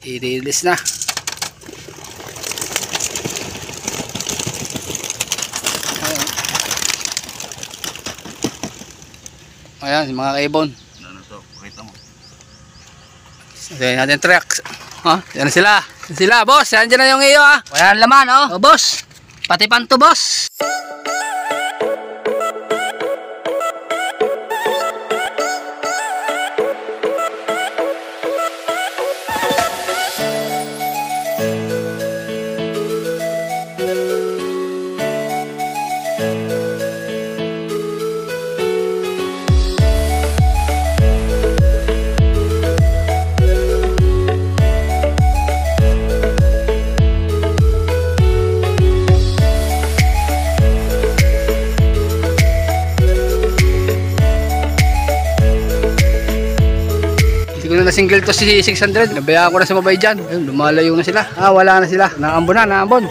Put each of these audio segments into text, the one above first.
I-release na. Ayan, mga kaibon. Ano to? Pakita mo. Ayan natin tracks. Ha? Yan sila. Yan sila, boss. Yan dyan na yung iyo, ha. Wala ang laman, oh. Oh, boss. Pati panto, boss. Hindi ko na single to si 600. Nabayaan ko na sa mabay dyan. Ayun, lumalayo na sila. Ah, wala na sila. Naambon na, naambon.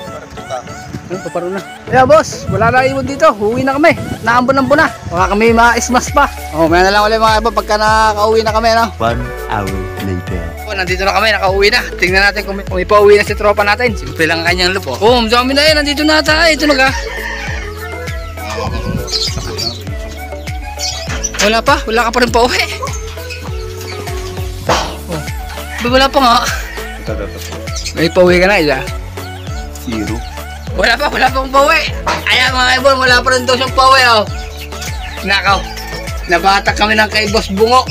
Ayun, paparo na. Kaya boss, wala na ibon dito. Uwi na kami. Naambon-ambon na. Baka kami maismas pa. Oh, may na lang ulit mga ibon pagka nakauwi na kami, no? 1 hour later. Oh, nandito na kami, nakauwi na. Tingnan natin kung may pauwi na si tropa natin. Simple lang ang kanyang lupo. Oh, dami na yan. Nandito na tayo. Ito na ka. Wala pa. Wala ka pa rin pauwi. Wala pa nga. May pauwi ka na, isa? 0. Wala pa pang pauwi. Ayan mga ibon, wala pa rin daw siyang pauwi, oh. Nakaw. Nabatak kami ng kay Boss Bungo.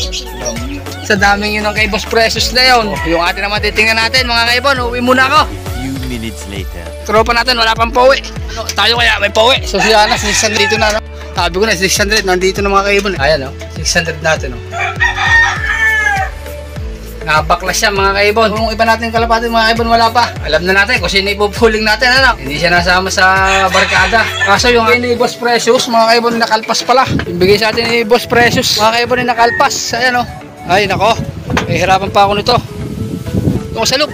Sa daming yun ng kay Boss Precious na yun. Yung atin naman titingnan natin, mga kaibon. Uwi muna ako. Few minutes later. Tropa natin, wala pang pauwi. Ano, tayo kaya may pauwi. So si Ana, 600 dito na, no? Sabi ko na, 600, nandito na mga kaibon. Ayan, no? 600 natin, no? Nakabaklas siya mga kaibon. Kung iba natin kalapatin mga kaibon, wala pa. Alam na natin kung sino ipupuling natin, ano? Hindi siya nasama sa barkada. Kaso yung ni Boss Precious, mga kaibon, nakalpas pala. Ibigay sa atin ni Boss Precious, mga kaibon, nakalpas. Ayan, oh. Ay, nako. Hirapan pa ako nito. Ito sa loop.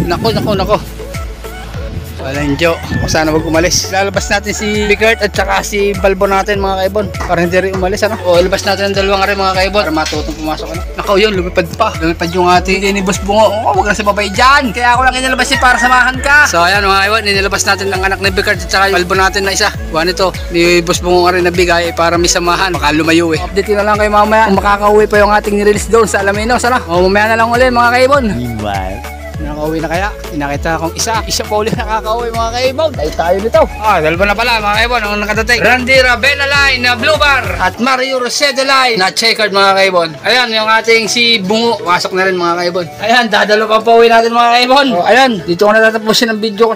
Nako. Walang Diyo. Kung sana wag umalis. Lalabas natin si Bigart at saka si Balbo natin mga kaibon. Para hindi rin umalis, ano? O, ilabas natin ang dalawang rin mga kaibon. Para matutong pumasok, ano? Nakaw yun, lumipad pa. Lumipad yung ating ni Boss Bungo. Oh, wag na si babay dyan. Kaya ako lang inilabas si para samahan ka. So, ayan mga kaibon. Inilabas natin ang anak ni Bigart at saka yung Balbo natin na isa. Buwan ito. Ni Boss Bungo rin nabigay para may samahan. Baka lumayo eh. Update na lang kayo mamaya. Kung makakauwi pa yung ating nirelease doon sa Alaminos, ano? O, mamaya na lang ulit mga kaibon. Meanwhile, Nakauwi na kaya? Pinakita akong isa pa ulit nakakauwi mga kaibon. Tayo nito. Dalawa na pala mga kaibon ang nakadating. Randy Ravena line na blue bar at Mario Roseda line na checkered mga kaibon. Ayan yung ating si Bungo. Pasok na rin mga kaibon. Ayan, dadalo pa pauwi natin mga kaibon. Ayan, dito ko na tatapusin ang video ko.